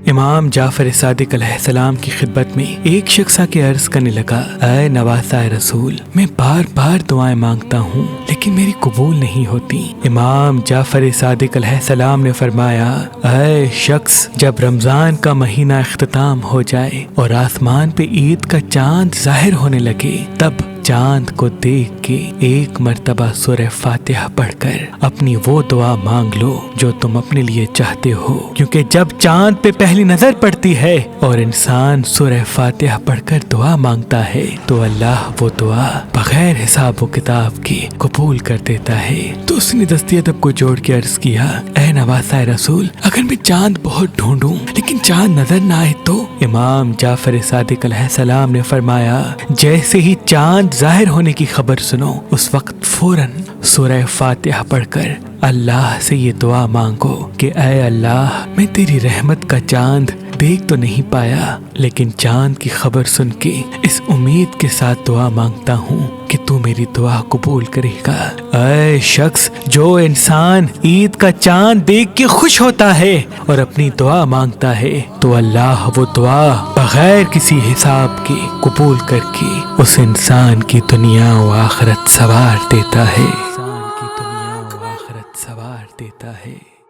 امام جعفر صادق علیہ السلام کی خدمت میں ایک شخص آ کے عرض کرنے لگا، اے نواسہ رسول، میں بار بار دعائیں مانگتا ہوں لیکن میری قبول نہیں ہوتی۔ امام جعفر صادق علیہ السلام نے فرمایا، اے شخص، جب رمضان کا مہینہ اختتام ہو جائے اور آسمان پہ عید کا چاند ظاہر ہونے لگے، تب چاند کو دیکھ کے ایک مرتبہ سورہ فاتحہ پڑھ کر اپنی وہ دعا مانگ لو جو تم اپنے لیے چاہتے ہو، کیونکہ جب چاند پہ پہلی نظر پڑتی ہے اور انسان سورہ فاتحہ پڑھ کر دعا مانگتا ہے تو اللہ وہ دعا بغیر حساب و کتاب کے قبول کر دیتا ہے۔ تو اس نے دستی ادب کو جوڑ کے عرض کیا، اے نواسہ رسول، اگر میں چاند بہت ڈھونڈوں لیکن چاند نظر نہ آئے تو؟ امام جعفر صادق علیہ السلام نے فرمایا، جیسے ہی چاند ظاہر ہونے کی خبر سنو، اس وقت فوراً سورہ فاتحہ پڑھ کر اللہ سے یہ دعا مانگو کہ اے اللہ، میں تیری رحمت کا چاند دیکھ تو نہیں پایا لیکن چاند کی خبر سن کے اس امید کے ساتھ دعا مانگتا ہوں کہ تو میری دعا قبول کرے گا۔ اے شخص، جو انسان عید کا چاند دیکھ کے خوش ہوتا ہے اور اپنی دعا مانگتا ہے تو اللہ وہ دعا بغیر کسی حساب کے قبول کر کے اس انسان کی دنیا و آخرت سنوار دیتا ہے۔